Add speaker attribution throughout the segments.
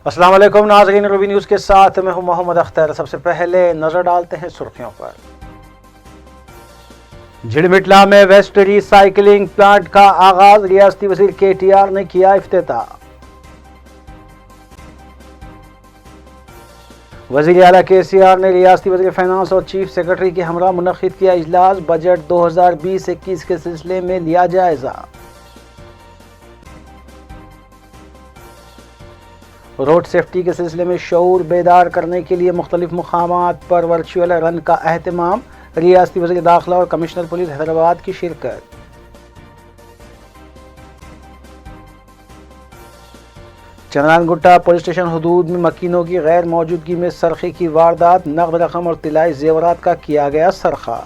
Speaker 1: السلام علیکم ناظرین، روبی نیوز کے ساتھ میں ہوں محمد اختر۔ سب سے پہلے نظر ڈالتے ہیں سرخیوں پر۔ جھڑمٹلا میں ویسٹ ری سائیکلنگ پلانٹ کا آغاز، ریاستی وزیر کے ٹی آر نے کیا افتتاح۔ وزیر اعلیٰ کے سی آر نے ریاستی وزیر فائنانس اور چیف سیکرٹری کے ہمراہ منعقد کیا اجلاس، بجٹ 2020-21 کے سلسلے میں لیا جائزہ۔ روڈ سیفٹی کے سلسلے میں شعور بیدار کرنے کے لیے مختلف مقامات پر ورچوئل رن کا اہتمام، ریاستی وزیر داخلہ اور کمشنر پولیس حیدرآباد کی شرکت۔ چنران گٹا پولیس اسٹیشن حدود میں مکینوں کی غیر موجودگی میں سرقے کی واردات، نقد رقم اور طلائی زیورات کا کیا گیا سرقہ۔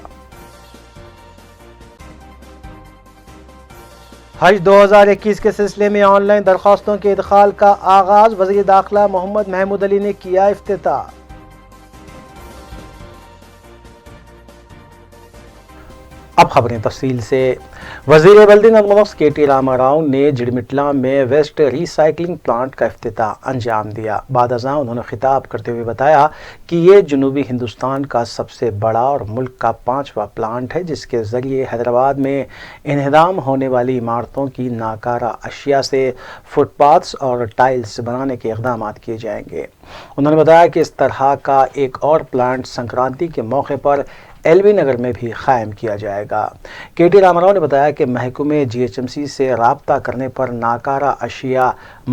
Speaker 1: حج 2021 کے سلسلے میں آن لائن درخواستوں کے ادخال کا آغاز، وزیر داخلہ محمد محمود علی نے کیا افتتاح۔ اب خبریں تفصیل سے۔ وزیر بلدی نظم و نسق کے ٹی راما راؤ نے جھڑمٹلا میں ویسٹ ری سائیکلنگ پلانٹ کا افتتاح انجام دیا۔ بعد ازاں انہوں نے خطاب کرتے ہوئے بتایا کہ یہ جنوبی ہندوستان کا سب سے بڑا اور ملک کا 5واں پلانٹ ہے، جس کے ذریعے حیدرآباد میں انہدام ہونے والی عمارتوں کی ناکارہ اشیاء سے فٹ پاتھس اور ٹائلز بنانے کے اقدامات کیے جائیں گے۔ انہوں نے بتایا کہ اس طرح کا ایک اور پلانٹ سنکرانتی کے موقع پر ایل بی نگر میں بھی قائم کیا جائے گا۔ کے ٹی راما راؤ نے بتایا کہ محکمے جی ایچ ایم سی سے رابطہ کرنے پر ناکارہ اشیاء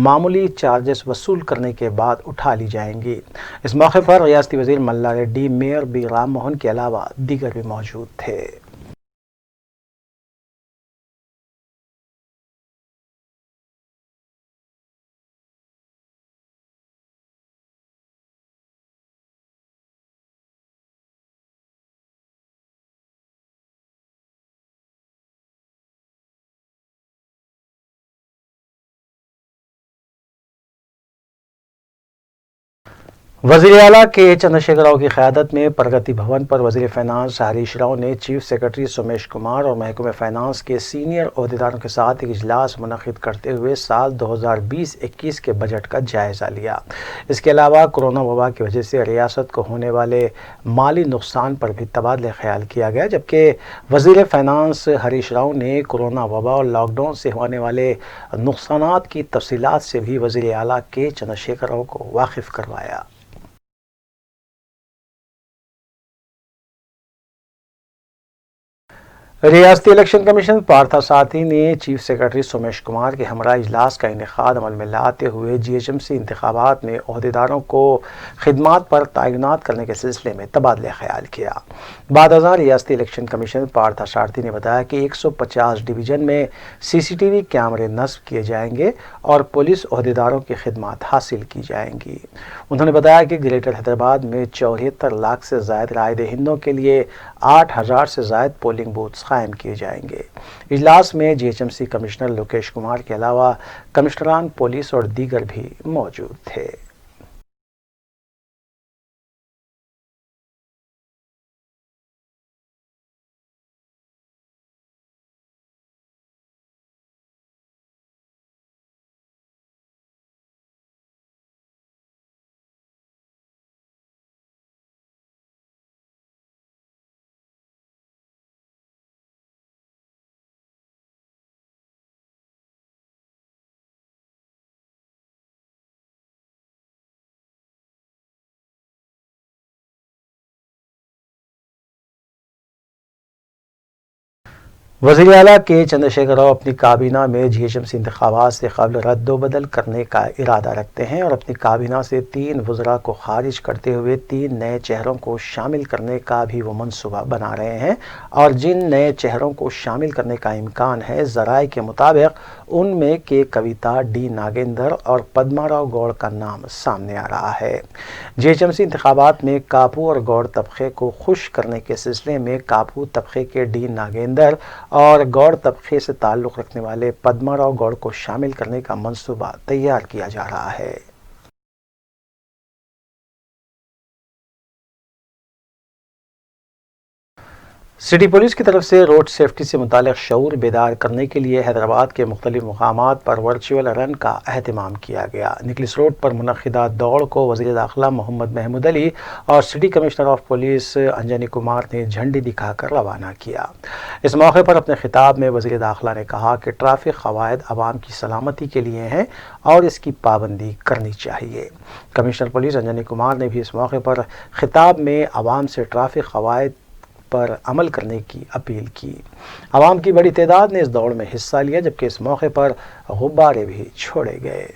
Speaker 1: معمولی چارجز وصول کرنے کے بعد اٹھا لی جائیں گی۔ اس موقع پر ریاستی وزیر ملا ریڈی، میئر بی رام موہن کے علاوہ دیگر بھی موجود تھے۔ وزیر اعلیٰ کے چندر شیکھر راؤ کی قیادت میں پرگتی بھون پر وزیر فائنانس ہریش راؤ نے چیف سیکرٹری سومیش کمار اور محکمہ فائنانس کے سینئر عہدیداروں کے ساتھ ایک اجلاس منعقد کرتے ہوئے سال 2020-21 کے بجٹ کا جائزہ لیا۔ اس کے علاوہ کورونا وبا کی وجہ سے ریاست کو ہونے والے مالی نقصان پر بھی تبادلہ خیال کیا گیا، جبکہ وزیر فائنانس ہریش راؤ نے کورونا وبا اور لاک ڈاؤن سے ہونے والے نقصانات کی تفصیلات سے بھی وزیر اعلیٰ کے چندر شیکھر راؤ کو واقف کروایا۔ ریاستی الیکشن کمیشن پارتھا سارتھی نے چیف سیکرٹری سومیش کمار کے ہمراہ اجلاس کا انعقاد عمل میں لاتے ہوئے جی ایچ ایم سی انتخابات میں عہدیداروں کو خدمات پر تعینات کرنے کے سلسلے میں تبادلہ خیال کیا۔ بعد ازاں ریاستی الیکشن کمیشن پارتھا سارتھی نے بتایا کہ 150 ڈویژن میں سی سی ٹی وی کیمرے نصب کیے جائیں گے اور پولیس عہدیداروں کی خدمات حاصل کی جائیں گی۔ انہوں نے بتایا کہ گریٹر حیدرآباد میں 74 لاکھ سے زائد رائے دہندوں کے لیے 8000 سے زائد پولنگ بوتھس قائم کیے جائیں گے۔ اجلاس میں G H M C commissioner Lokesh Kumar کے علاوہ کمشنران پولیس اور دیگر بھی موجود تھے۔ وزیر اعلیٰ کے چندر شیکھر راؤ اپنی کابینہ میں جی ایچ ایم سی انتخابات سے قبل رد و بدل کرنے کا ارادہ رکھتے ہیں اور اپنی کابینہ سے 3 وزراء کو خارج کرتے ہوئے 3 نئے چہروں کو شامل کرنے کا بھی وہ منصوبہ بنا رہے ہیں، اور جن نئے چہروں کو شامل کرنے کا امکان ہے، ذرائع کے مطابق ان میں کے کویتا ڈی ناگیندر اور پدما راؤ گوڑ کا نام سامنے آ رہا ہے۔ جی ایچ ایم سی انتخابات میں کاپو اور گوڑ طبقے کو خوش کرنے کے سلسلے میں کاپو طبقے کے ڈی ناگیندر اور گوڑ طبقے سے تعلق رکھنے والے پدما راؤ گوڑ کو شامل کرنے کا منصوبہ تیار کیا جا رہا ہے۔ सिटी पुलिस की तरफ से रोड सेफ्टी से मुतालिक शऊर बेदार करने के लिए हैदराबाद के मुख्तलिफ मकामात पर वर्चुअल रन का अहतमाम किया गया। निकलिस रोड पर मुनक्किदा दौड़ को वज़ीर दाखिला मोहम्मद महमूद अली और city commissioner of police Anjani Kumar ने झंडी दिखाकर रवाना किया। इस मौके पर अपने खिताब में वज़ीर दाखिला ने कहा कि ट्रैफिक क़वाइद आवाम की सलामती के लिए हैं और इसकी पाबंदी करनी चाहिए। कमिश्नर पुलिस अंजनी कुमार ने भी इस मौके पर खिताब में आवाम से ट्रैफिक क़वाइद पर अमल करने की अपील की। आवाम की बड़ी तादाद ने इस दौड़ में हिस्सा लिया, जबकि इस मौके पर गुब्बारे भी छोड़े गए।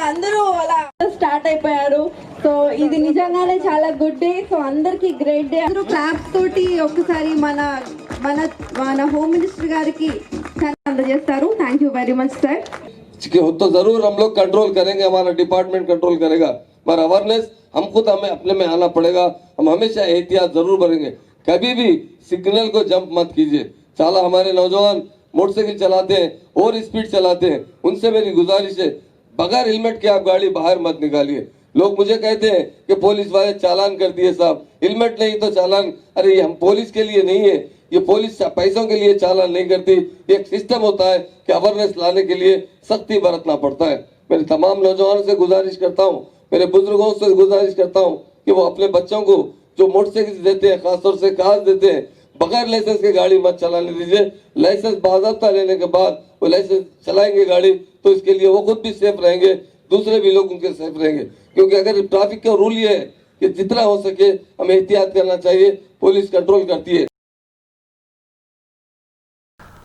Speaker 2: అందరూ అలా స్టార్ట్ అయిపోయారు. సో ఇది నిజంగానే చాలా గుడ్ డే. సో అందరికి గ్రేట్ డే. అందరూ క్లాప్స్ తోటి ఒక్కసారి మన మన మన హోమ్ మినిస్టర్ గారికి అందజేస్తారు. Thank you very much sir.
Speaker 3: तो जरूर हम लोग कंट्रोल करेंगे, हमारा डिपार्टमेंट कंट्रोल करेगा, पर अवेयरनेस हम खुद हमें अपने में आना पड़ेगा। हम हमेशा एहतियात जरूर बरतेंगे, कभी भी सिग्नल को जंप मत कीजिए। चाला हमारे नौजवान मोटरसाइकिल चलाते हैं और स्पीड चलाते हैं, उनसे मेरी गुजारिश है बगैर हेलमेट के आप गाड़ी बाहर मत निकालिए। लोग मुझे कहते हैं कि पुलिस वाले चालान कर दिए साहब, हेलमेट नहीं तो चालान। अरे ये हम पुलिस के लिए नहीं है, ये पुलिस पैसों के लिए चालान नहीं करती। एक सिस्टम होता है कि अवेयरनेस लाने के लिए सख्ती बरतना पड़ता है। मेरे तमाम नौजवानों से गुजारिश करता हूँ, मेरे बुजुर्गों से गुजारिश करता हूँ कि वो अपने बच्चों को जो मोटरसाइकिल देते हैं, खासतौर से कार देते हैं, बगैर लाइसेंस के गाड़ी मत चलाने दीजिए। लाइसेंस बाज़ाब्ता लेने के बाद वो लाइसेंस चलाएंगे गाड़ी, तो इसके लिए वो खुद भी सेफ रहेंगे, दूसरे भी लोग उनके सेफ रहेंगे। क्योंकि अगर ट्रैफिक का रूल ये है कि जितना हो सके हमें एहतियात करना चाहिए, पुलिस कंट्रोल करती है।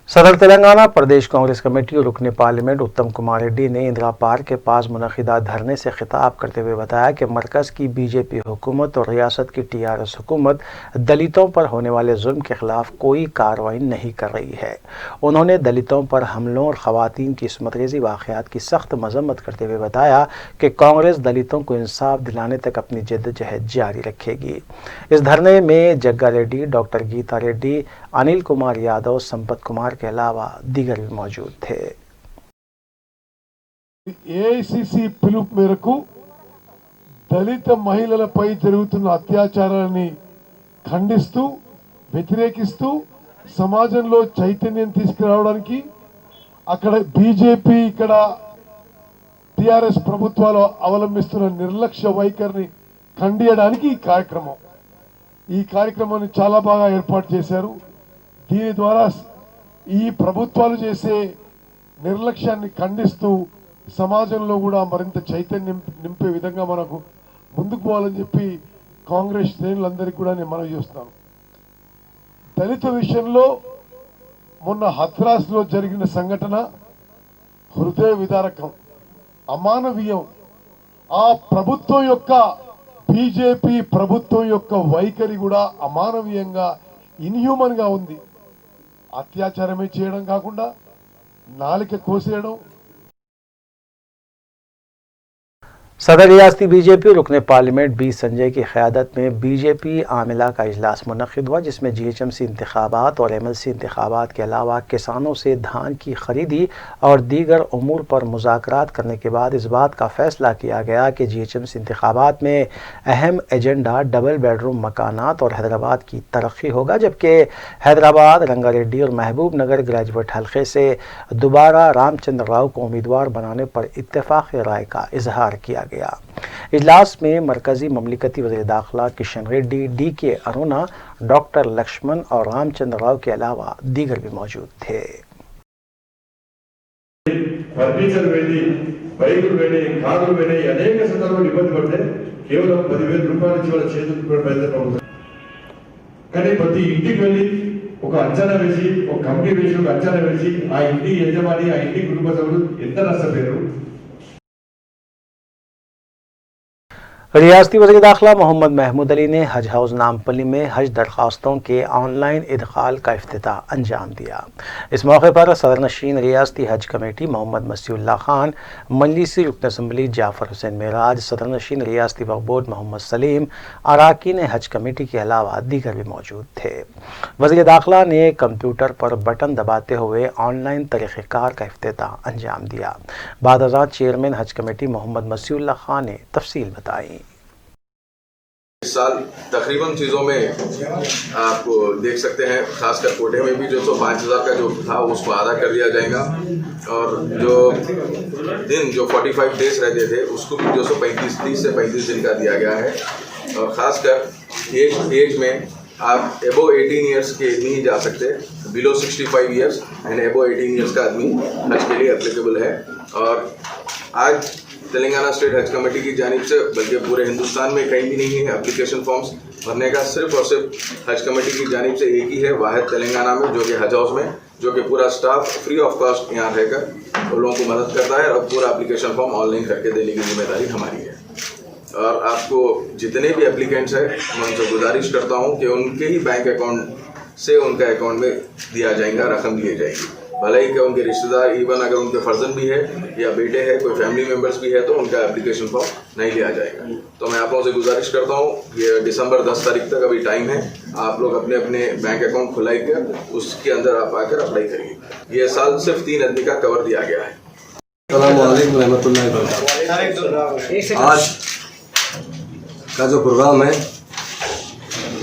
Speaker 1: सदर तेलंगाना प्रदेश कांग्रेस कमेटी और रुकन पार्लियामेंट उत्तम कुमार रेड्डी ने इंदिरा पार्क के पास मुनक्किदा धरने से खिताब करते हुए बताया कि मरकज़ की बीजेपी हुकूमत और रियासत की टीआरएस हुकूमत दलितों पर होने वाले जुल्म के खिलाफ कोई कार्रवाई नहीं कर रही है। उन्होंने दलितों पर हमलों और ख़वातीन की इस्मतरेज़ी वाक़यात की सख्त मज़म्मत करते हुए बताया कि कांग्रेस दलितों को इंसाफ दिलाने तक अपनी जद्दोजहद जारी रखेगी। इस धरने में जग्गा रेड्डी, डॉक्टर गीता रेड्डी, अनिल कुमार यादव, संपत कुमार के अलावा दीगर भी मौजूद थे।
Speaker 4: ఏఐసిసి పిలుపు మేరకు దళిత మహిళలపై జరుగుతున్న అత్యాచారాన్ని ఖండిస్తూ వ్యతిరేకిస్తూ సమాజంలో చైతన్యం తీసుకురావడానికి అక్కడ బీజేపీ ఇక్కడ టిఆర్ఎస్ ప్రభుత్వాలు అవలంబిస్తున్న నిర్లక్ష్య వైఖరిని ఖండియడానికి ఈ కార్యక్రమాన్ని చాలా బాగా ఏర్పాటు చేశారు। దీని ద్వారా ఈ ప్రభుత్వాలు చేసే నిర్లక్ష్యాన్ని ఖండిస్తూ సమాజంలో కూడా మరింత చైతన్యం నింపే విధంగా మనకు ముందుకు పోవాలని చెప్పి కాంగ్రెస్ శ్రేణులందరికీ కూడా నేను మనవి చేస్తున్నాను। దళిత విషయంలో మొన్న హత్రాస్లో జరిగిన సంఘటన హృదయ విదారకం, అమానవీయం। ఆ ప్రభుత్వం యొక్క బీజేపీ ప్రభుత్వం యొక్క వైఖరి కూడా అమానవీయంగా, ఇన్హ్యూమన్గా ఉంది। అత్యాచారమే చేయడం కాకుండా నాలిక కోసేయడం।
Speaker 1: सदर रियासती बीजेपी रुकन पार्लियामेंट बी संजय की क़यादत में बीजेपी आमिला का इजलास मुनक़्क़िद हुआ, जिसमें जीएचएमसी इंतखाबात और एमएलसी इंतखाबात के अलावा किसानों से धान की खरीदी और दीगर उमूर पर मुज़ाकरात करने के बाद इस बात का फ़ैसला किया गया कि जीएचएमसी इंतखाबात में अहम एजेंडा डबल बेडरूम मकानात और हैदराबाद की तरक्की होगा, जबकि हैदराबाद, रंगारेड्डी और महबूब नगर ग्रेजुएट हल्के से दोबारा रामचंद्र राव को उम्मीदवार बनाने पर इत्तेफाक राय का इजहार किया गया। इजलास में मरकजी ममलिकती वज़ीर दाखिला किशन रेड्डी, डी के अरुणा, डॉक्टर लक्ष्मण और रामचंद्र राव के अलावा दीगर भी मौजूद थे।
Speaker 5: फर्नीचर वेली, బైకులు వేడి, కార్లు వేడి, అనేక సందర్భాలు ఇబ్బంది పడితే కేవలం 10,000 రూపాయల నుంచి వాళ్ళ చేతులకు పైసలు పంపుతారు। కానీ ప్రతి ఇంటికి వెళ్ళి ఒక అంచనా వేసి, ఒక కమిటీ వేసి, ఒక అంచనా వేసి ఆ ఇంటి యజమాని, ఆ ఇంటి కుటుంబ సభ్యులు ఎంత నష్టపోయారు।
Speaker 1: रियासती वज़ीर दाखिला मोहम्मद महमूद अली ने हज हाउस नामपल्ली में हज दरख्वास्तों के ऑनलाइन इदखाल का इफ्तिताह अंजाम दिया। इस मौके पर सदर नशीन रियासती हज कमेटी मोहम्मद मसीउल्लाह खान, मजलिसी रुकन असम्बली जाफर हुसैन मेराज, सदर नशीन रियासती वक्फ बोर्ड मोहम्मद सलीम, अरकान हज कमेटी के अलावा दीगर भी मौजूद थे। वज़ीर दाखिला ने कंप्यूटर पर बटन दबाते हुए ऑनलाइन तरीक़ेकार का इफ्तिताह अंजाम दिया। बाद अज़ां चेयरमैन हज कमेटी मोहम्मद मसीउल्लाह खान ने तफसील बताई।
Speaker 6: इस साल तकरीबन चीज़ों में आप देख सकते हैं, खासकर कोटे में भी जो 5,000 का जो था उसको आधा कर दिया जाएगा, और जो दिन जो 45 डेज रहते थे उसको भी 30 से 35 दिन का दिया गया है। और ख़ासकर एज में आप एबो 18 ईयर्स के नहीं जा सकते, बिलो 65 ईयर्स एंड एबो 18 ईयर्स का आदमी हज के लिए एप्लीकेबल है। और आज तेलंगाना स्टेट हज कमेटी की जानिब से, बल्कि पूरे हिंदुस्तान में कहीं भी नहीं है एप्लीकेशन फॉर्म्स भरने का, सिर्फ और सिर्फ हज कमेटी की जानिब से एक ही है, वाहिद तेलंगाना में, जो कि हज हाउस में, जो कि पूरा स्टाफ फ्री ऑफ कॉस्ट यहाँ रहकर उन लोगों को मदद करता है, और पूरा एप्लीकेशन फॉर्म ऑनलाइन करके देने की जिम्मेदारी हमारी है। और आपको जितने भी एप्लीकेंट्स हैं मैं उनसे गुजारिश करता हूँ कि उनके ही बैंक अकाउंट से उनका अकाउंट में दिया जाएगा, रकम लिए जाएगी, भले ही कि उनके रिश्तेदार, इवन अगर उनके फर्जन भी है या बेटे हैं, कोई फैमिली मेम्बर्स भी है, तो उनका एप्लीकेशन फॉर्म नहीं लिया जाएगा। तो मैं आप लोगों से गुजारिश करता हूँ, ये दिसंबर 10 तारीख तक अभी टाइम है, आप लोग अपने अपने बैंक अकाउंट खुलाई कर उसके अंदर आप आकर अप्लाई करिए। ये साल सिर्फ 3 आदमी का कवर दिया गया है।
Speaker 3: अस्सलाम वालेकुम रहमतुल्लाहि व बरकातहू। आज का जो प्रोग्राम है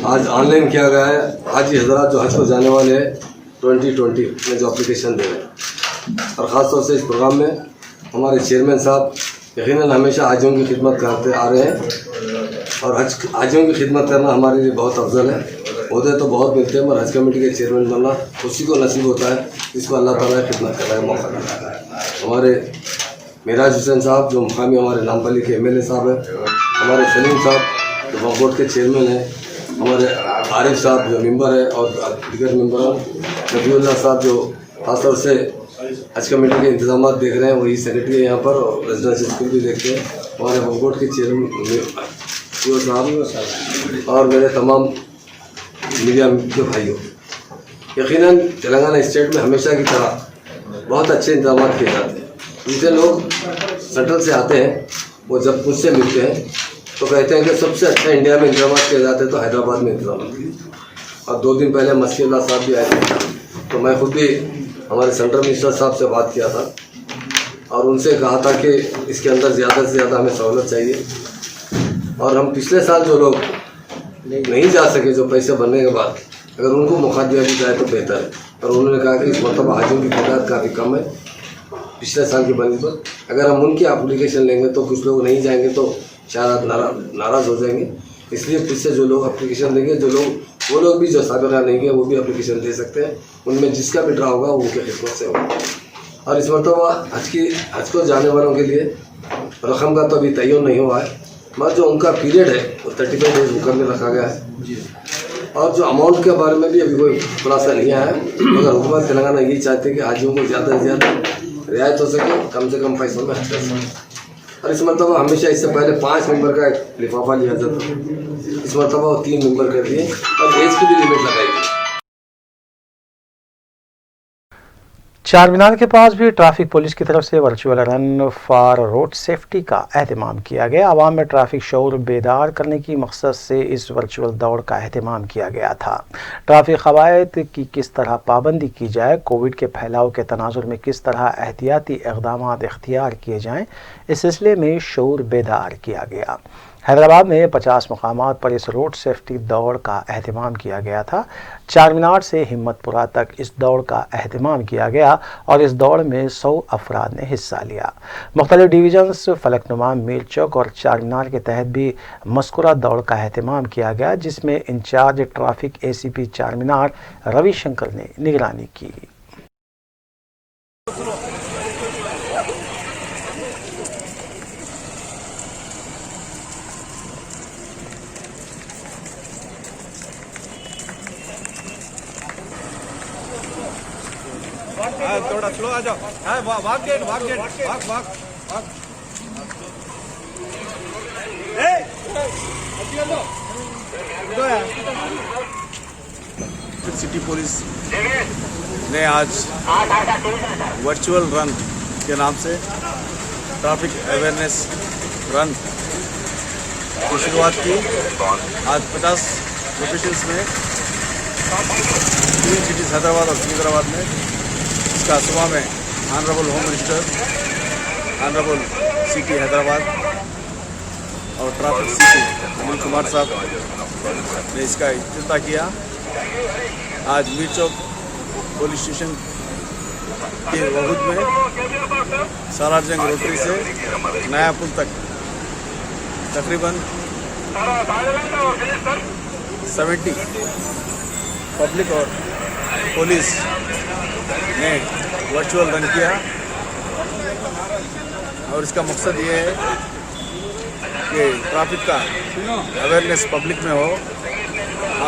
Speaker 3: आज ऑनलाइन किया गया है। हाजी हजरात जो हज को जाने वाले हैं 2020 में जो एप्लीकेशन दे रहे हैं, और ख़ास तौर से इस प्रोग्राम में हमारे चेयरमैन साहब यकीनन हमेशा हाजियों की खिदमत करते आ रहे हैं, और हाजियों की खिदमत करना हमारे लिए बहुत अफजल है। ओहदे तो बहुत मिलते हैं, मगर हज कमेटी के चेयरमैन बनना उसी को नसीब होता है, इसको अल्लाह ताला खिदमत करने का मौका देता है। हमारे मेराज हुसैन साहब जो मुकामी हमारे नामपल्ली के MLA साहब हैं, हमारे सलीम साहब जो वक्फ बोर्ड के चेयरमैन हैं, हमारे आरिफ साहब जो मेंबर है, और दीगर मेंबर नबीउल्लाह साहब जो खासतौर से हज कमेटी के इंतजाम देख रहे हैं, वही सेक्रेटरी है यहाँ पर, और रेजिडेंशियल स्कूल भी देखते हैं, हमारे वक्फ बोर्ड के चेयरमैन साहब, और मेरे तमाम मीडिया के भाइयों। यकीनन तेलंगाना स्टेट में हमेशा की तरह बहुत अच्छे इंतजाम किए जाते हैं। जितने लोग सेंट्रल से आते हैं वो जब मुझसे मिलते हैं तो कहते हैं कि सबसे अच्छा इंडिया में इंतजाम किए जाते हैं तो हैदराबाद में इंतजाम किए। और 2 दिन पहले मसीउल्लाह साहब भी आए थे, तो मैं खुद भी हमारे सेंट्रल मिनिस्टर साहब से बात किया था, और उनसे कहा था कि इसके अंदर ज़्यादा से ज़्यादा हमें सहूलत चाहिए। और हम पिछले साल जो लोग नहीं जा सके, जो पैसे भरने के बाद, अगर उनको मौका दिया भी जाए तो बेहतर है। और उन्होंने कहा कि इस मरतबा हाजियों की तादाद काफ़ी कम है पिछले साल की बनस्बत, अगर हम उनकी एप्लीकेशन लेंगे तो कुछ लोग नहीं जाएंगे तो शायद नाराज़ हो जाएंगे, इसलिए फिर से जो लोग एप्लीकेशन देंगे, वो लोग भी जो साबिक़ा नहीं गए वो भी एप्लीकेशन दे सकते हैं, उनमें जिसका भी ड्रा होगा वो उनके खिदमत से होगा। और इस मरतबा हज को जाने वालों के लिए रकम का तो अभी तयन नहीं हुआ है, मगर जो उनका पीरियड है वो 35 डेज मुकम्मल रखा गया है। और जो अमाउंट के बारे में भी अभी कोई खुलासा नहीं आया है, मगर हुकूमत तेलंगाना यही चाहती है कि हाजियों को ज़्यादा से ज़्यादा रियायत हो सके, कम से कम पैसों में हज कर सकें। और इस मरतबा हमेशा इससे पहले 5 मेंबर का एक लिफाफा लिया जाता था, इस मरतबा वो 3 मेंबर कर दिए, और एज की भी लिमिट लगाई गई।
Speaker 1: चार मीनार के पास भी ट्रैफिक पुलिस की तरफ से virtual run for road safety का एहतमाम किया गया। आवाम में ट्रैफिक शऊर बेदार करने की मकसद से इस वर्चुअल दौड़ का एहतमाम किया गया था। ट्रैफिक क़वायद की किस तरह पाबंदी की जाए, कोविड के फैलाव के तनाजुर में किस तरह एहतियाती इक़दाम इख्तियार किए जाएँ, इस सिलसिले में शऊर बेदार किया गया। हैदराबाद में 50 मकामात पर इस रोड सेफ्टी दौड़ का एहतमाम किया गया था। चार मीनार से हिम्मतपुरा तक इस दौड़ का एहतमाम किया गया, और इस दौड़ में 100 अफराद ने हिस्सा लिया। मुख्तलिफ डिवीजन्स, फलकनुमा, मीर चौक और चार मीनार के तहत भी मज़कूरा दौड़ का एहतमाम किया गया, जिसमें इंचार्ज ट्रैफिक ACP चार मीनार रविशंकर ने निगरानी की।
Speaker 7: थोड़ा स्लो आ जाओ, भाग गेट सिटी पुलिस ने आज वर्चुअल रन के नाम से ट्रैफिक अवेयरनेस रन की शुरुआत की। आज 50 लोकेशंस में 3 सिटीज़ हैदराबाद और सिकंदराबाद में इसका सुबह में honourable home minister, honourable CP Hyderabad और ट्रैफिक सीपी अनिल कुमार साहब ने इसका इफ्तिताह किया। आज मीर चौक पुलिस स्टेशन के वहूद में सालारजंग रोटरी से नया पुल तक तकरीबन 70 पब्लिक और पुलिस ने वर्चुअल रन किया और इसका मकसद ये है कि ट्रैफिक का अवेयरनेस पब्लिक में हो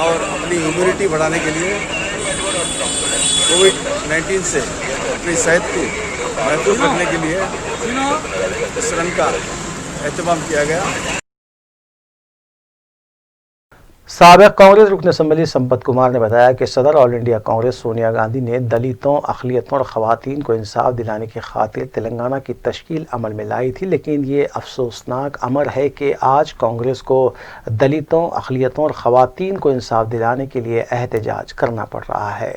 Speaker 7: और अपनी इम्यूनिटी बढ़ाने के लिए कोविड-19 से अपनी सेहत को महफूज रखने के लिए इस रन का एहतमाम किया गया।
Speaker 1: साबिक कांग्रेस रुकन असम्बली संपत कुमार ने बताया कि सदर ऑल इंडिया कांग्रेस सोनिया गांधी ने दलितों, अक़लियतों और ख़वातीन को इंसाफ दिलाने की खातिर तेलंगाना की तश्कील अमल में लाई थी, लेकिन ये अफसोसनाक अमर है कि आज कांग्रेस को दलितों, अक़लियतों और ख़वातीन को इंसाफ दिलाने के लिए एहतजाज करना पड़ रहा है।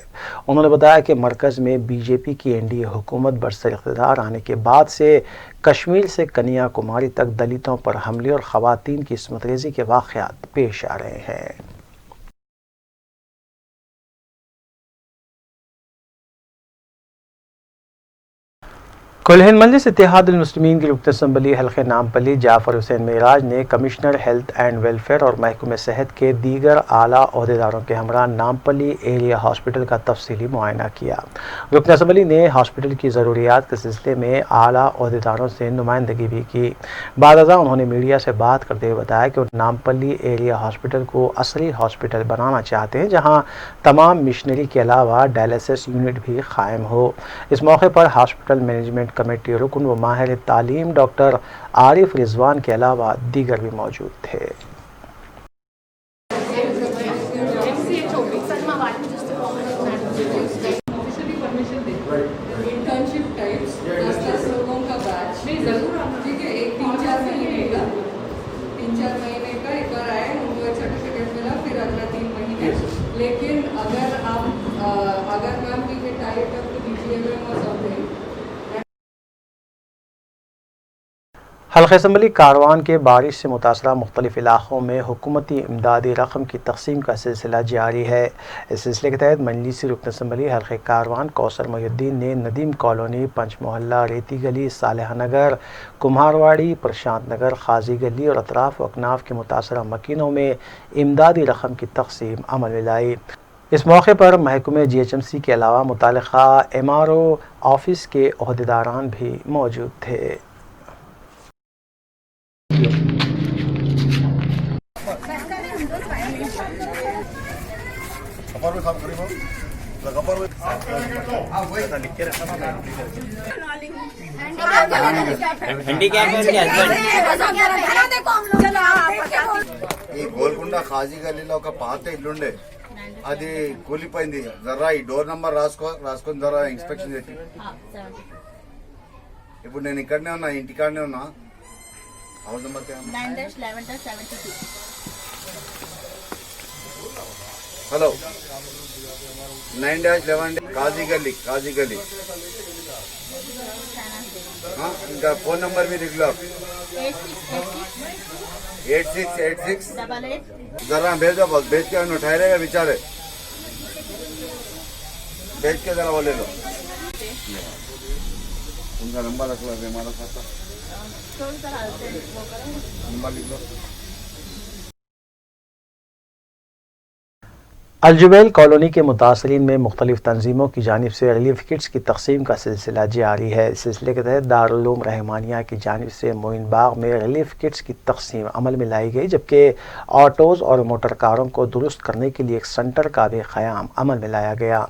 Speaker 1: उन्होंने बताया कि मरकज़ में बीजेपी की एनडीए हुकूमत बरसर इक़्तिदार आने के बाद से कश्मीर से कन्याकुमारी तक दलितों पर हमले और ख़वातीन की इस्मत रेज़ी के वाक़यात पेश आ रहे हैं। कुल हिंद मजलिस इत्तेहादुल मुस्लिमीन की रुकन असम्बली हल्के नामपल्ली जाफ़र हुसैन मेराज ने कमिश्नर हेल्थ एंड वेलफेयर और महकमे सेहत के दीगर आला ओहदेदारों के हमरा नामपल्ली एरिया हॉस्पिटल का तफसीली मुआयना किया। रुकन असम्बली ने हॉस्पिटल की ज़रूरियात के सिलसिले में आला ओहदेदारों से नुमाइंदगी भी की। बाद उन्होंने मीडिया से बात करते हुए बताया कि नामपल्ली एरिया हॉस्पिटल को असली हॉस्पिटल बनाना चाहते हैं, जहाँ तमाम मिशनरी के अलावा डायलिसिस यूनिट भी कायम हो। इस मौके पर हॉस्पिटल मैनेजमेंट कमेटी रुकन व माहिर तालीम डॉक्टर आरिफ रिजवान के अलावा दीगर भी मौजूद थे।
Speaker 8: इंटर्नशिप टाइप्स 10 लोगों का बैच ठीक है, एक 3-4 महीने का एक बार आए, उनको एक सर्टिफिकेट मिला, फिर अगला 3 महीने। लेकिन अगर ma'am we get tied up to BGMM और समथिंग।
Speaker 1: हल्के असम्बली कारवान के बारिश से मुतासरा मुख्तलिफ इलाक़ों में हुकूमती इमदादी रकम की तकसीम का सिलसिला जारी है। इस सिलसिले के तहत मजलिसी रुकन असम्बली हल्के कारवान कौसर मोहिउद्दीन ने नदीम कॉलोनी, पंच मोहल्ला, रेती गली, सालेहा नगर, कुम्हारवाड़ी, प्रशांत नगर, खाजी गली और अतराफ व अकनाफ के मुतासरा मकीनों में इमदादी रकम की तकसीम अमल में लाई। इस मौके पर महकमे GHMC के अलावा मुतालिका MRO ऑफिस के ओहदेदारान भी मौजूद थे।
Speaker 9: ఈ గోల్కొండ ఖాజీ గల్లీలో ఒక పాత ఇల్లుండే, అది కూలిపోయింది. జరా ఈ డోర్ నంబర్ రాసుకొని జరా ఇన్స్పెక్షన్ చేసి. ఇప్పుడు నేను ఇక్కడనే ఉన్నా, ఇంటికాడనే ఉన్నా. House number 9-11-72. హలో 9-11 కాజీ గల్లీ. ఇంకా ఫోన్ నంబర్ भी लिख लो 8686 जरा भेजो, बस भेज के ठहरेगा बेचारे, भेज के जरा वो ले लो। उनका नंबर रख लो, हमारा खाता नंबर लिख लो।
Speaker 1: الجبیل کالونی کے متاثرین میں مختلف تنظیموں کی جانب سے ریلیف کٹس کی تقسیم کا سلسلہ جاری ہے۔ اس سلسلے کے تحت دارالعلوم رحمانیہ کی جانب سے معین باغ میں ریلیف کٹس کی تقسیم عمل میں لائی گئی، جبکہ آٹوز اور موٹر کاروں کو درست کرنے کے لیے ایک سینٹر کا بھی قیام عمل میں لایا گیا۔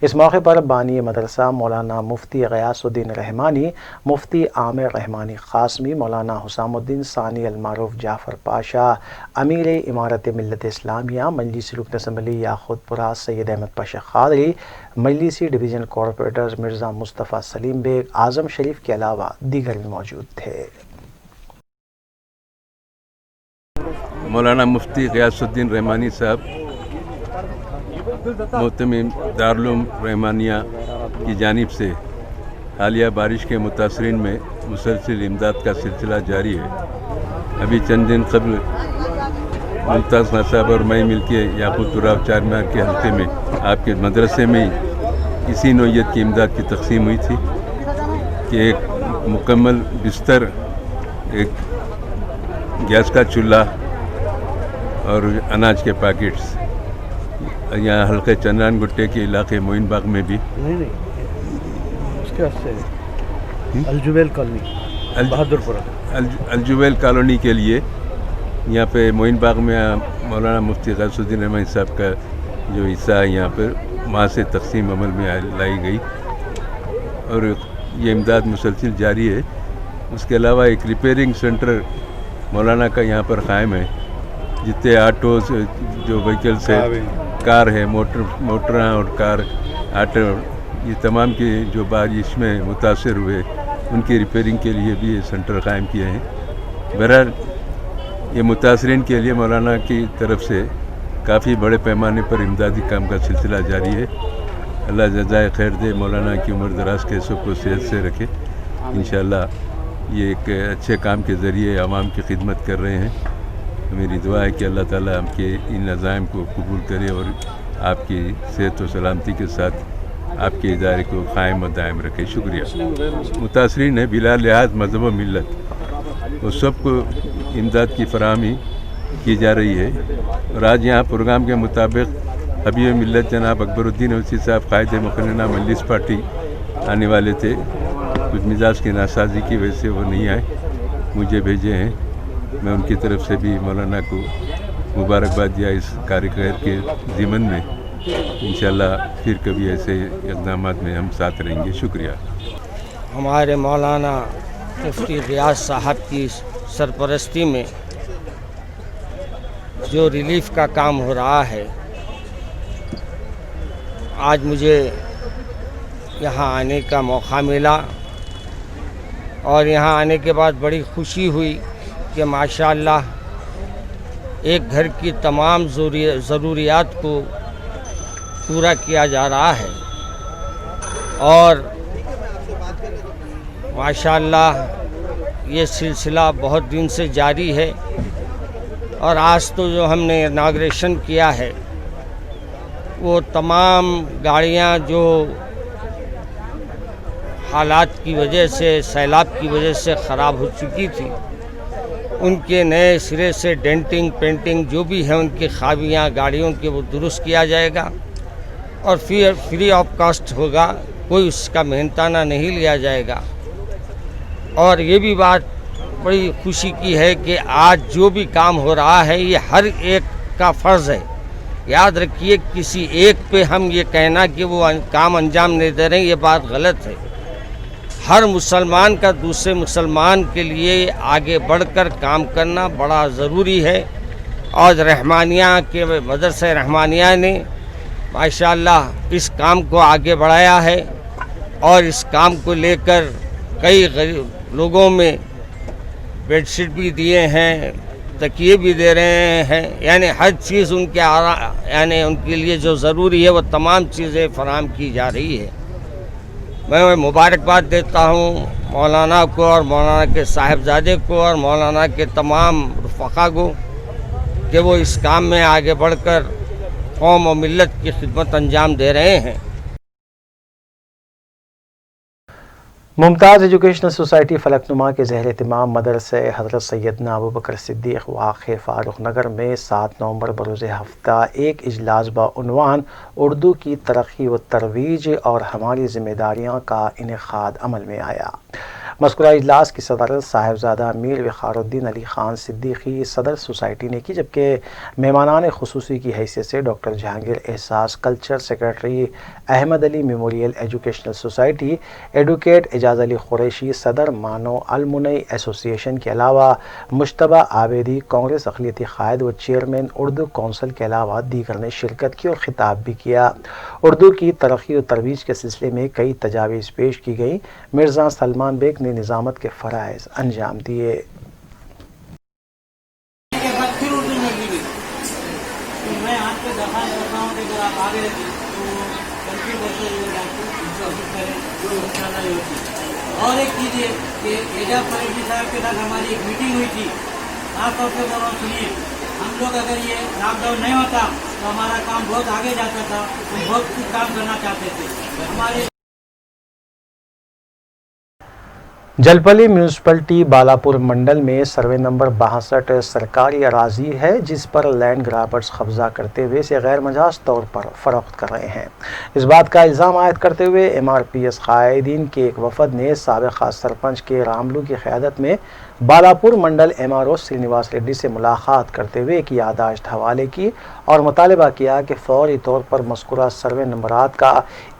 Speaker 1: اس موقع پر بانی مدرسہ مولانا مفتی غیاث الدین رحمانی، مفتی عامر رحمانی قاسمی، مولانا حسام الدین ثانی المعروف جعفر پاشا، امیر امارت ملت اسلامیہ مجلسی رکن اسمبلی خود پورا سید احمد پاشا قادری، مجلسی ڈویژن کارپوریٹر مرزا مصطفیٰ سلیم بیگ، اعظم شریف کے علاوہ دیگر بھی موجود تھے۔
Speaker 10: مولانا مفتی غیاث الدین رحمانی صاحب، محتمم دارالعلوم رحمانیہ کی جانب سے حالیہ بارش کے متاثرین میں مسلسل امداد کا سلسلہ جاری ہے۔ ابھی چند دن قبل ممتاز خان صاحب اور میں مل کے یاقوت تراب چار مینار کے حلقے میں آپ کے مدرسے میں اسی نوعیت کی امداد کی تقسیم ہوئی تھی کہ ایک مکمل بستر، ایک گیس کا چولہا اور اناج کے پیکٹس یہاں حلقے چندران گٹے کے علاقے معین باغ میں بھی
Speaker 11: Al Jubail colony Bahadurpura
Speaker 10: Al Jubail colony کے لیے یہاں پہ معین باغ میں مولانا مفتی غیاث الدین رحمانی صاحب کا جو حصہ ہے یہاں پر وہاں سے تقسیم عمل میں لائی گئی اور یہ امداد مسلسل جاری ہے۔ اس کے علاوہ ایک ریپیئرنگ سینٹر مولانا کا یہاں پر قائم ہے، جتنے آٹوز جو وہیکلس ہے، کار ہے، موٹر اور کار آٹو، یہ تمام کے جو بارش میں متاثر ہوئے ان کی ریپیئرنگ کے لیے بھی یہ سینٹر قائم کیے ہیں۔ بہرحال یہ متاثرین کے لیے مولانا کی طرف سے کافی بڑے پیمانے پر امدادی کام کا سلسلہ جاری ہے۔ اللہ جزائے خیر دے، مولانا کی عمر دراز کے سب کو صحت سے رکھے۔ انشاءاللہ یہ ایک اچھے کام کے ذریعے عوام کی خدمت کر رہے ہیں۔ میری دعا ہے کہ اللہ تعالیٰ ہم کے ان عزائم کو قبول کرے اور آپ کی صحت و سلامتی کے ساتھ آپ کے ادارے کو قائم و دائم رکھے۔ شکریہ۔ متاثرین ہیں بلا لحاظ مذہب و ملت، وہ سب کو امداد کی فراہمی کی جا رہی ہے۔ اور آج یہاں پروگرام کے مطابق حبیب ملت جناب اکبر الدین اویسی صاحب قائد مقننہ مجلس پارٹی آنے والے تھے، کچھ مزاج کی ناسازی کی وجہ سے وہ نہیں آئے، مجھے بھیجے ہیں۔ میں ان کی طرف سے بھی مولانا کو مبارکباد دیا اس کار خیر کے ضمن میں۔ انشاءاللہ پھر کبھی ایسے اقدامات میں ہم ساتھ رہیں گے۔ شکریہ۔
Speaker 11: ہمارے مولانا مفتی غیاث صاحب کی سرپرستی میں جو ریلیف کا کام ہو رہا ہے، آج مجھے یہاں آنے کا موقع ملا اور یہاں آنے کے بعد بڑی خوشی ہوئی کہ ماشاءاللہ ایک گھر کی تمام ضروریات کو پورا کیا جا رہا ہے اور ماشاءاللہ یہ سلسلہ بہت دن سے جاری ہے اور آج تو جو ہم نے اناگریشن کیا ہے وہ تمام گاڑیاں جو حالات کی وجہ سے، سیلاب کی وجہ سے خراب ہو چکی تھی، ان کے نئے سرے سے ڈینٹنگ پینٹنگ جو بھی ہے ان کی خرابیاں گاڑیوں کے وہ درست کیا جائے گا اور فری آف کاسٹ ہوگا، کوئی اس کا محنتانہ نہیں لیا جائے گا۔ اور یہ بھی بات بڑی خوشی کی ہے کہ آج جو بھی کام ہو رہا ہے یہ ہر ایک کا فرض ہے۔ یاد رکھیے کسی ایک پہ ہم یہ کہنا کہ وہ کام انجام نہیں دے رہے ہیں، یہ بات غلط ہے۔ ہر مسلمان کا دوسرے مسلمان کے لیے آگے بڑھ کر کام کرنا بڑا ضروری ہے اور رحمانیہ کے مدرسہ رحمانیہ نے ماشاءاللہ اس کام کو آگے بڑھایا ہے اور اس کام کو لے کر کئی لوگوں میں بیڈ شیٹ بھی دیے ہیں، تکیے بھی دے رہے ہیں، یعنی ہر چیز ان کے یعنی ان کے لیے جو ضروری ہے وہ تمام چیزیں فراہم کی جا رہی ہے۔ میں مبارکباد دیتا ہوں مولانا کو اور مولانا کے صاحبزادے کو اور مولانا کے تمام رفقا کو کہ وہ اس کام میں آگے بڑھ کر قوم و ملت کی خدمت انجام دے رہے ہیں۔
Speaker 1: मुमताज़ एजुकेशनल सोसाइटी फलकनुमा के ज़ेर एहतमाम मदरसे हज़रत सैयदना अबू बकर सिद्दीक़ वाक़ फ़ारुख़ नगर में 7 नवंबर बरोज़ हफ्ता एक इजलास बउनवान उर्दू की तरक्की व तरवीज और हमारी ज़िम्मेदारियाँ का इनेक़ाद अमल में आया। मज़कूरा इजलास की सदरत साहिबजादा मीर वक़ारुद्दीन अली ख़ान सिद्दीक़ी सदर सोसाइटी ने की, जबकि मेहमानान ख़ुसूसी की हैसियत से doctor Jahangir Ehsas culture secretary, Ahmed Ali memorial educational society, advocate Ejaz Ali Qureshi सदर मानो अलमुनई एसोसिएशन के अलावा मुश्तबा आबेदी कांग्रेस अक़लियती क़ायद व चेयरमैन उर्दू कौंसिल के अलावा दीगर ने शिरकत की और ख़िताब भी किया। उर्दू की तरक्की व तरवीज के सिलसिले में कई तजावीज़ पेश की गई। मिर्ज़ा सलमान बेग ने निज़ामत के फ़राइज़ अंजाम दिए।
Speaker 12: और एक चीज़ है कि एजाज फरीदी साहब के साथ हमारी एक मीटिंग हुई थी। खास तौर से बोलो सुनिए, हम लोग अगर ये लॉकडाउन नहीं होता तो हमारा काम बहुत आगे जाता था, हम बहुत कुछ काम करना चाहते थे। हमारे
Speaker 1: जलपली म्यूनसिपलिटी बालापुर मंडल में सर्वे नंबर 62 सरकारी अराजी है, जिस पर लैंड ग्राबर्स कब्जा करते हुए इसे गैर मजाज तौर पर फरोख्त कर रहे हैं। इस बात का इल्ज़ाम आयद करते हुए MRPS कायदीन के एक वफद ने साबिक़ा सरपंच के रामलू की क़यादत में बालापुर मंडल MRO श्रीनिवास रेड्डी से मुलाकात करते हुए एक याददाश्त हवाले की और मुतालबा किया कि फौरी तौर पर मज़कूरा सर्वे नंबरात का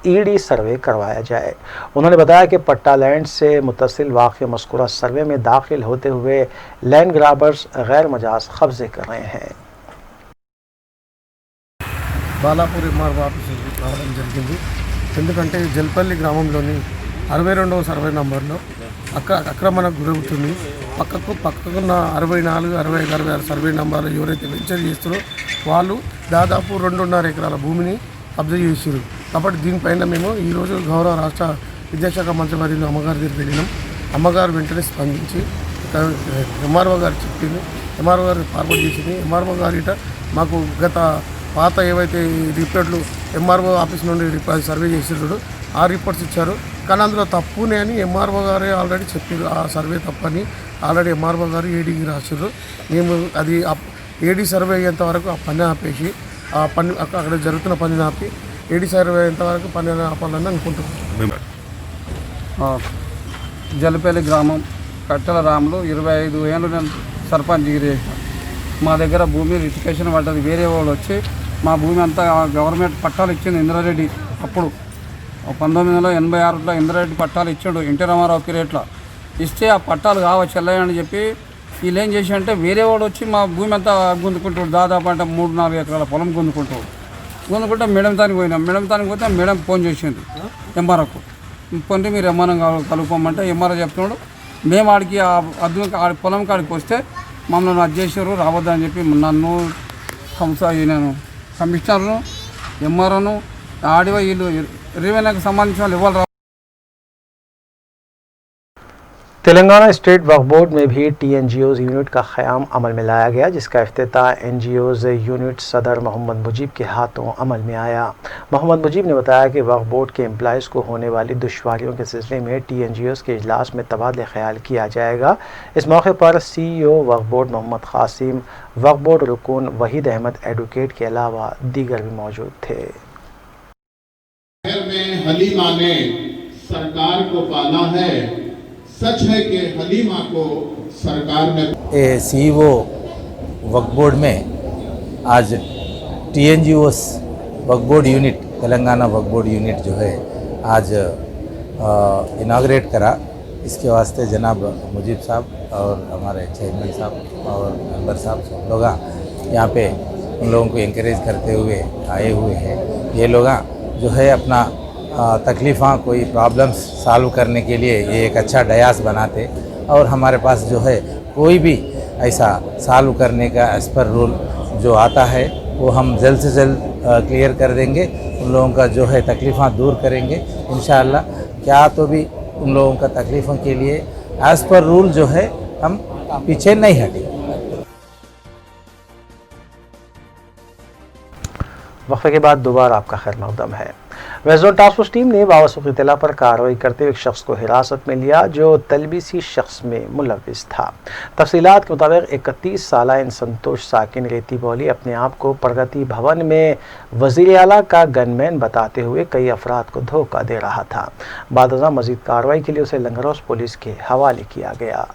Speaker 1: ED सर्वे करवाया जाए। उन्होंने बताया कि पट्टा लैंड से मुत्तसिल वाक़या मज़कूरा सर्वे में दाखिल होते हुए लैंड ग्राबर्स गैर मजाज कब्जे कर रहे हैं।
Speaker 13: బాలాపూర్ MRO ఆఫీసుకి రావడం జరిగింది. ఎందుకంటే జల్పల్లి గ్రామంలోని 62వ సర్వే నంబర్లో అక్రమణకు గురవుతుంది. పక్కకున్న 64, 65, 66 సర్వే నంబర్లు ఎవరైతే వెంచర్ చేస్తారో వాళ్ళు దాదాపు 2.5 ఎకరాల భూమిని కబ్జా చేసారు. కాబట్టి దీనిపైన మేము ఈరోజు గౌరవ రాష్ట్ర విద్యాశాఖ మంత్రి వర్యులు అమ్మగారి దగ్గరికి వెళ్ళినాం. అమ్మగారు వెంటనే స్పందించి MRO గారు చెప్పింది, MRO గారు ఫార్వర్డ్ చేసింది. MRO గారు ఇట మాకు గత పాత ఏవైతే రిపోర్ట్లు MRO ఆఫీస్ నుండి సర్వే చేసారు ఆ రిపోర్ట్స్ ఇచ్చారు. కానీ అందులో తప్పునే అని MRO గారే ఆల్రెడీ చెప్పారు. ఆ సర్వే తప్పని ఆల్రెడీ MRO గారు ఏడీకి రాశారు. మేము అది ఏడీ సర్వే అయ్యేంత వరకు ఆ పని ఆపేసి ఆ పని అక్కడ జరుగుతున్న పనిని ఆపి ఏడీ సర్వే అయ్యేంత వరకు పని ఆపాలని అనుకుంటున్నాం.
Speaker 14: జలపల్లి గ్రామం కట్టెల రాములు 25 ఏళ్ళు నేను సర్పంచ్ డిగ్రీ చేశాను. మా దగ్గర భూమి రిజిస్ట్రేషన్ పడ్డది. వేరే వాళ్ళు వచ్చి మా భూమి అంతా గవర్నమెంట్ పట్టాలు ఇచ్చింది. ఇంద్రారెడ్డి అప్పుడు 1986లో ఇంద్రారెడ్డి పట్టాలు ఇచ్చాడు ఎన్టీ రామారావు పీరియడ్లో. ఇస్తే ఆ పట్టాలు కావచ్చు వెళ్ళాయని చెప్పి వీళ్ళు ఏం చేసి అంటే వేరే వాడు వచ్చి మా భూమి అంతా గుంజుకుంటాడు. దాదాపు అంటే 3-4 ఎకరాల పొలం గుంజుకుంటే మేడం తానికి పోయినాం. మేడం తానికి పోతే మేడం ఫోన్ చేసింది MROకు. పొంది మీరు MRO కలుపుకోమంటే MRO చెప్తున్నాడు. మేము ఆడికి ఆడి పొలం కాడికి వస్తే మమ్మల్ని అది చేసారు రావద్దని చెప్పి నన్ను నేను కమిషనర్ను MROను ఆడివో వీళ్ళు రెవెన్యూకి సంబంధించిన వాళ్ళు ఎవరు.
Speaker 1: तेलंगाना स्टेट वक्फ बोर्ड में भी TNGOs यूनिट का क़याम अमल में लाया गया, जिसका इफ्तिताह NGOs यूनिट सदर मोहम्मद मुजीब के हाथों अमल में आया। मोहम्मद मुजीब ने बताया कि वक्फ बोर्ड के एम्प्लॉइज़ को होने वाली दुश्वारियों के सिलसिले में TNGOs के इजलास में तबादला ख्याल किया जाएगा। इस मौके पर CEO वक्फ बोर्ड मोहम्मद कासिम, वक्फ बोर्ड रुकन वहीद अहमद एडवोकेट के अलावा दीगर भी मौजूद थे।
Speaker 15: हलीमा ने सरकार को पाला है। सच है कि हलीमा को सरकार ने
Speaker 16: CEO वक्फ बोर्ड में आज TNGOs वक्फ बोर्ड यूनिट तेलंगाना वक्फ बोर्ड यूनिट जो है आज इनाग्रेट करा। इसके वास्ते जनाब मुजीब साहब और हमारे चेयरमैन साहब और मेंबर साहब सब लोग यहाँ पे उन लोगों को इंकरेज करते हुए आए हुए हैं। ये लोग जो है अपना तकलीफ़ां कोई प्रॉब्लम्स सॉल्व करने के लिए ये एक अच्छा डयास बनाते और हमारे पास जो है कोई भी ऐसा सॉल्व करने का एज़ पर रूल जो आता है वो हम जल्द से जल्द क्लियर कर देंगे। उन लोगों का जो है तकलीफ़ां दूर करेंगे इंशाअल्लाह। क्या तो भी उन लोगों का तकलीफ़ों के लिए एज़ पर रूल जो है हम पीछे नहीं हटेंगे।
Speaker 1: वक्फे के बाद दोबारा आपका खैर मक़दम है। West zone task force team ने बावसूख इत्तला पर कार्रवाई करते हुए एक शख्स को हिरासत में लिया जो तलबीसी शख्स में मुलविस था। तफसीलात के मुताबिक 31 साल इन संतोष साकिन रेती बौली अपने आप को प्रगति भवन में वजीर आला का गनमैन बताते हुए कई अफराद को धोखा दे रहा था। बादशाह मजीद कार्रवाई के लिए उसे लंगरौस पुलिस के हवाले किया गया।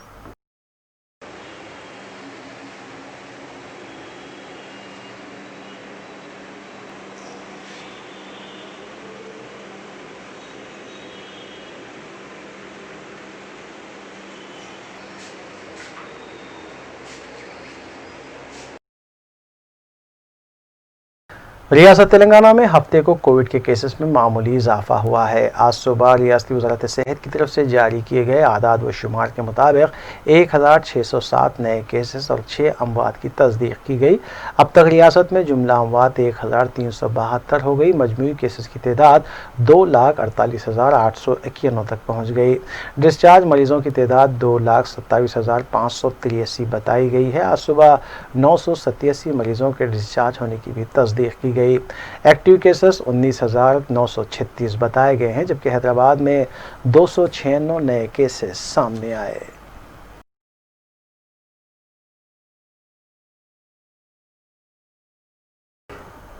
Speaker 1: रियासत तेलंगाना में हफ्ते को कोविड के केसेस में मामूली इजाफा हुआ है। आज सुबह रियासती वज़ारत सेहत की तरफ से जारी किए गए आदाद व शुमार के मुताबिक 1607 नए केसेस और 6 अमवात की तस्दीक की गई। अब तक रियासत में जुमला अमवात 1372 हो गई। मजमूई केसेस की तादाद 2,48,891 तक पहुँच गई। डिस्चार्ज मरीजों की तादाद 2,27,583 बताई गई है। आज सुबह 987 मरीजों के डिस्चार्ज होने की भी तस्दीक की गई। एक्टिव केसेस 19,936 बताए गए हैं, जबकि हैदराबाद में 296 नए केसेस सामने आए।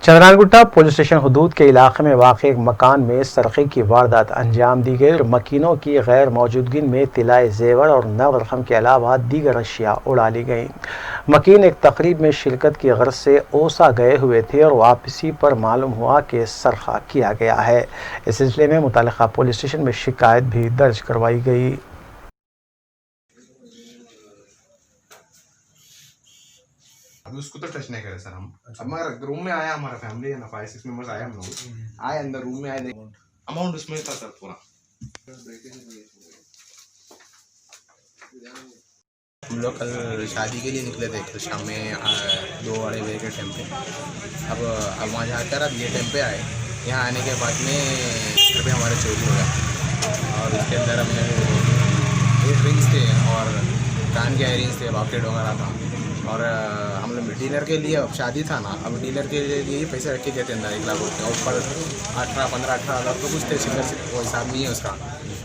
Speaker 1: चंद्रानगुट्टा पुलिस स्टेशन हदूद के इलाके में वाक़ एक मकान में सरक़े की वारदात अंजाम दी गई और मकीनों की गैर मौजूदगी में तिलाए जेवर और नव रकम के अलावा दीगर अशिया उड़ा ली गई। मकीन एक तकरीब में शिरकत की गर्ज से ओसा गए हुए थे और वापसी पर मालूम हुआ कि सरखा किया गया है। इस सिलसिले में मुतल्लिक़ा पुलिस स्टेशन में शिकायत भी दर्ज करवाई गई।
Speaker 17: अभी उसको तो टच नहीं करे सर हम। अब हमारा रूम में आया, हमारा फैमिली है ना 5-6 मेंबर्स आए, हम लोग आए अंदर रूम में आए, अमाउंट उसमें था सर पूरा।
Speaker 18: हम लोग कल शादी के लिए निकले थे, तो शाम में 2-2:30 बजे के टाइम पे अब वहाँ जाकर अब ये टाइम पे आए। यहाँ आने के बाद में घर पे हमारे चोरी हो गया और उसके अंदर हमने रिंग्स थे और कान के इयरिंग्स थे, लॉकेट वगैरह था और हम लोग डीलर के लिए अब शादी था ना, अब डीलर के लिए ही पैसे रखे गए थे अंदर 1 लाख रुपये और ऊपर 15-18 हज़ार तो कुछ थे, सिंगल वो हिसाब नहीं है उसका,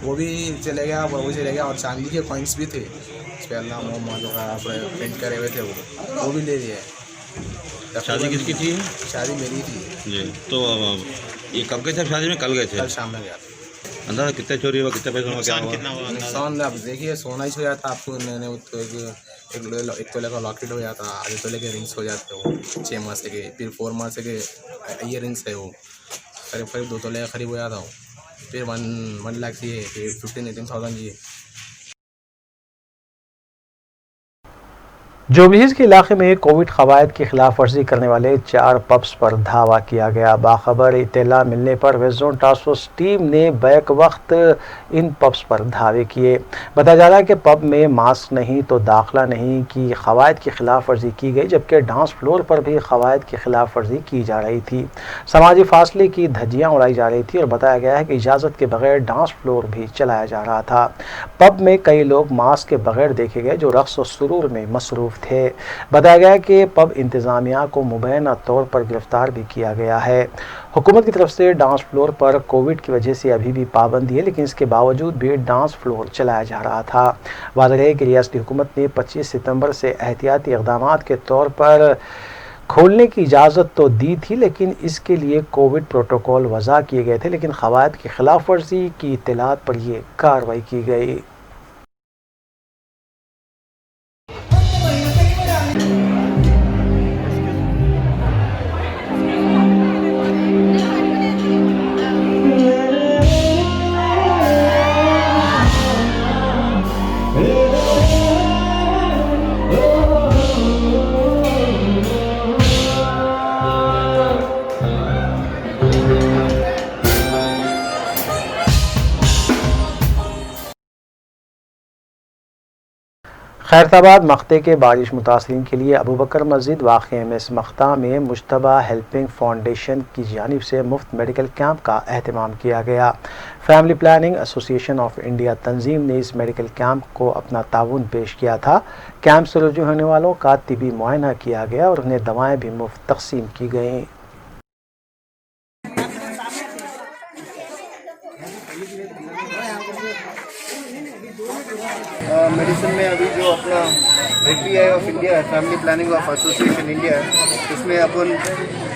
Speaker 18: वो भी चले गया, वो चले गया और चांदी के कॉइन्स भी थे, उस पर अल्लाह मोहम्मद वगैरह प्रिंट करे हुए थे, वो भी ले लिए।
Speaker 19: शादी किसकी थी?
Speaker 18: शादी मेरी थी
Speaker 19: जी। तो ये कब गए थे शादी में? कल गए थे?
Speaker 18: कल शाम में गया था।
Speaker 19: अंदाजा कितने चोरी हुआ, कितने पैसे
Speaker 18: कितना हुआ? नुकसान अब देखिए, सोना ही हो जाता आपको, मैंने तो एक तोले का लॉकेट हो जाता, आधे तोले के रिंग्स हो जाते वो 6 माह से के, फिर 4 माह से के ईयर रिंग्स है वो करीब 2 तोले का करीब हो जाता हो, फिर 1 लाख चाहिए, फिर 15-18,000 चाहिए।
Speaker 1: जोबलीहिल्स के इलाके में कोविड कवायद की खिलाफ वर्जी करने वाले 4 पब्स पर धावा किया गया। बाखबर इत्तला मिलने पर west zone task force team ने बैक वक्त इन पब्स पर धावे किए। बताया जा रहा है कि पब में मास्क नहीं तो दाखिला नहीं की कवायद की खिलाफ वर्जी की गई, जबकि डांस फ्लोर पर भी कवायद की खिलाफ वर्जी की जा रही थी। समाजी फासले की धज्जियाँ उड़ाई जा रही थी और बताया गया है कि इजाज़त के बगैर डांस फ्लोर भी चलाया जा रहा था। पब में कई लोग मास्क के बगैर देखे गए जो रक़्स और सुरूर में मसरूफ़ थे। बताया गया कि पब इंतज़ामिया को मुबैना तौर पर गिरफ्तार भी किया गया है। हुकूमत की तरफ से डांस फ्लोर पर कोविड की वजह से अभी भी पाबंदी है, लेकिन इसके बावजूद भी डांस फ्लोर चलाया जा रहा था। वाज़ेह है कि रियासती हुकूमत ने 25 सितंबर से एहतियाती इक़दामात के तौर पर खोलने की इजाज़त तो दी थी, लेकिन इसके लिए कोविड प्रोटोकॉल वज़ा किए गए थे, लेकिन क़वायद की खिलाफ वर्जी की इत्तलात पर यह कार्रवाई की गई। खैरताबाद मख्ते के बारिश मुतासरीन के लिए अबू बकर मस्जिद वाक़ MS मख्ता में मुश्तबा हेल्पिंग फाउंडेशन की जानिब से मुफ्त मेडिकल कैंप का एहतमाम किया गया। Family planning association of India तंजीम ने इस मेडिकल कैंप को अपना ताउन पेश किया था। कैंप से रुजू होने वालों का तिबी मुआयना किया गया और उन्हें दवाएँ भी मुफ्त तकसीम की गईं।
Speaker 20: मेडिसिन में अभी जो अपना FPI ऑफ इंडिया है, family planning of association India है, उसमें अपन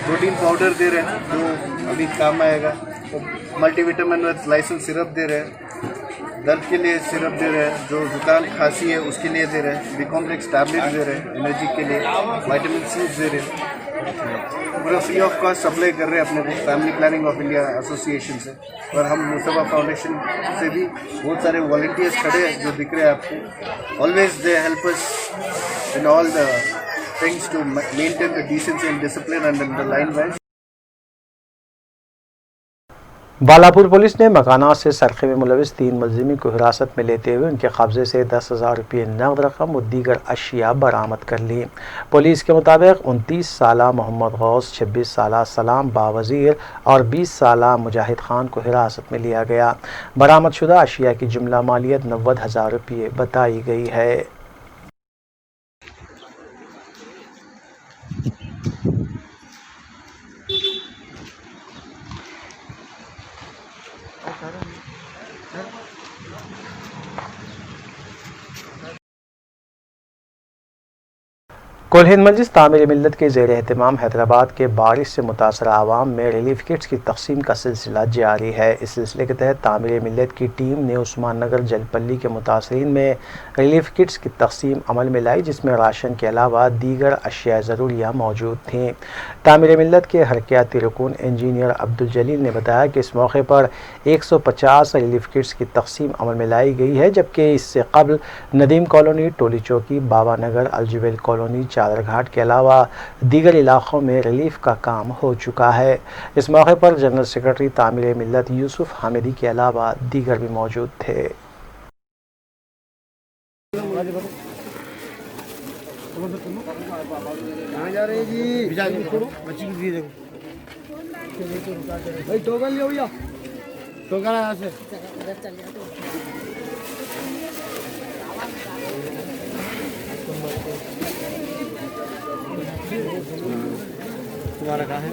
Speaker 20: प्रोटीन पाउडर दे रहे हैं जो अभी काम आएगा। तो मल्टीविटामिन विद लाइसेंस सिरप दे रहे हैं, दर्द के लिए सिरप दे रहे हैं, जो जुकाम खांसी है उसके लिए दे रहे हैं, बी कॉम्प्लेक्स टैबलेट दे रहे हैं एनर्जी के लिए, विटामिन सी दे रहे हैं, पूरा फ्री ऑफ कॉस्ट सप्लाई कर रहे हैं अपने को family planning of India association से। और हम मुस्तफा फाउंडेशन से भी बहुत सारे वॉलंटियर्स खड़े हैं जो दिख रहे हैं आपको। Always they help us in all the things to maintain the decency and discipline and in the line ways.
Speaker 1: Balapur police ने मकानात से सरखे में मुलविस 3 मुलजिमीन को हिरासत में लेते हुए उनके कब्जे से 10,000 रुपये नकद रकम और दीगर अशिया बरामद कर ली। पुलिस के मुताबिक 29 साला मोहम्मद गौस, 26 साला सलाम बावजीर और 20 साला मुजाहिद खान को हिरासत में लिया गया। बरामद शुदा अशिया की जुमला मालियत 90,000 रुपये बताई गई है। कुल हिंद मजलिस तामीर मिल्लत के ज़ेर एहतमाम हैदराबाद के बारिश से मुतासरा आवाम में रिलीफ किट्स की तकसीम का सिलसिला जारी है। इस सिलसिले के तहत तामीर मिल्लत की टीम ने उस्मान नगर जलपल्ली के मुतासरीन में रिलीफ किट्स की तकसीम अमल में लाई, जिसमें राशन के अलावा दीगर अशिया ज़रूरियाँ मौजूद थीं। तामीर मिल्लत के हरकियाती रुकून इंजीनियर अब्दुल जलील ने बताया कि इस मौके पर 150 रिलीफ किट्स की तकसीम अमल में लाई गई है, जबकि इससे कबल नदीम कॉलोनी, टोली चौकी, बाबा नगर, अलजुबेल कॉलोनी, चादरघाट के अलावा दीगर इलाकों में रिलीफ का काम हो चुका है। इस मौके पर जनरल सेक्रेटरी तामीर मिल्लत यूसुफ हामिदी के अलावा दीगर भी मौजूद थे।
Speaker 21: तुम्हारा कहाँ है?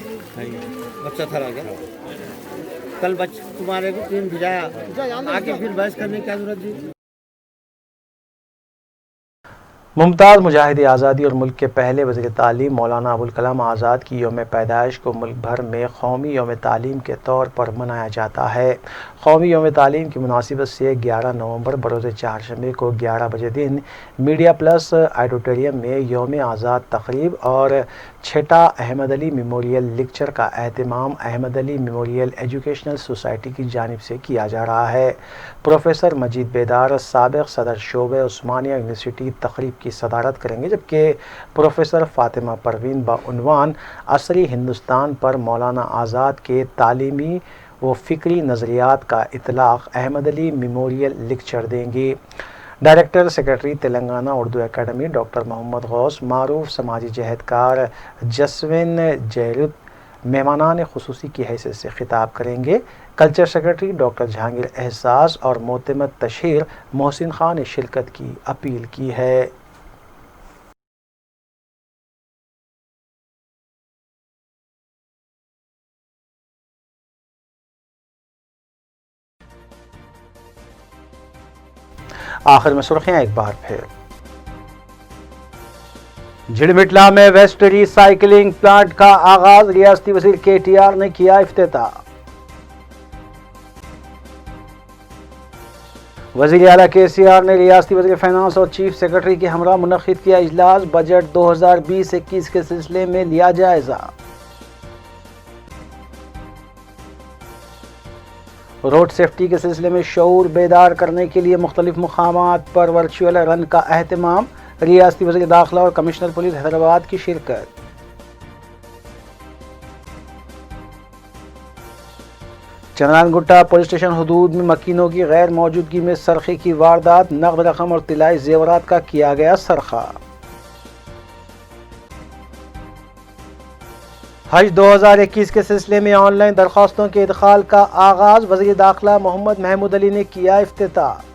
Speaker 21: बच्चा था आ गया कल, तुम्हारे को 3 भिजाया, आके फिर बहस करने की क्या जरूरत थी?
Speaker 1: मुमताज़ मुजाहिद आज़ादी और मुल्क के पहले वज़ीर तालीम मौलाना अबुल कलाम आज़ाद की यौम पैदाइश को मुल्क भर में कौमी यौम तालीम के तौर पर मनाया जाता है। कौमी यौम तालीम की मुनासिबत से 11 नवंबर बरोज़ चारशंबे को 11 बजे दिन मीडिया प्लस ऑडिटोरियम में यौम आज़ाद तकरीब और 6ठा अहमद अली मेमोरियल लेक्चर का एहतमाम Ahmed Ali memorial educational society की जानिब से किया जा रहा है। प्रोफेसर मजीद बेदार साबिक़ सदर शोबे उस्मानिया यूनिवर्सिटी तकरीब की सदारत करेंगे, जबकि प्रोफेसर फातिमा परवीन बउनवान असरी हिंदुस्तान पर मौलाना आज़ाद के तालीमी व फ़िक्री नज़रियात का इतलाक़ अहमद अली मेमोरियल लेक्चर देंगी। Director secretary Telangana Urdu academy doctor Mohammed Ghouse, मारूफ समाजी जहदकार जसविन जयरुत मेहमानान खुसूसी की हैसियत से खिताब करेंगे। कल्चर सेक्रेटरी डॉक्टर जहांगीर एहसास और मोतमद तशहीर मोहसिन खान ने शिरकत की अपील की है। आखिर में सुर्खियां एक बार फिर। झिड़मिटला में वेस्ट रिसाइकलिंग प्लांट का आगाज, रियासती वजीर KTR ने किया इफ्तिताह। वजीर आला KCR ने रियासती वजीर फाइनेंस और चीफ सेक्रेटरी के हमरा मुनक्किद किया इजलास, बजट 2020-21 के सिलसिले में लिया जायजा। रोड सेफ्टी के सिलसिले में शऊर बेदार करने के लिए मुख्तलिफ मुकामात पर वर्चुअल रन का एहतमाम, रियासती वज़ीर दाखिला और कमिश्नर पुलिस हैदराबाद की शिरकत। चंद्रानगुट्टा पुलिस स्टेशन हदूद में मकीनों की गैर मौजूदगी में सरखे की वारदात, नकद रकम और तिलाई जेवरात का किया गया सरखा। हज 2021 के सिलसिले में ऑनलाइन दरख्वास्तों के इदखाल का आगाज, वज़ीर दाखिला मोहम्मद महमूद अली ने किया इफ्तिताह।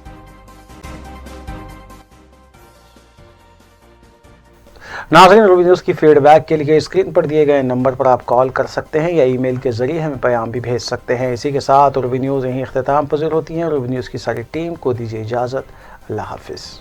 Speaker 1: नाज़रीन, रूबी न्यूज़ की फीडबैक के लिए स्क्रीन पर दिए गए नंबर पर आप कॉल कर सकते हैं या ईमेल के जरिए हमें पैगाम भी भेज सकते हैं। इसी के साथ रूबी न्यूज़ यहीं इख्तिताम पज़ीर होती हैं। रूबी न्यूज़ की सारी टीम को दीजिए इजाज़त। اللہ حافظ.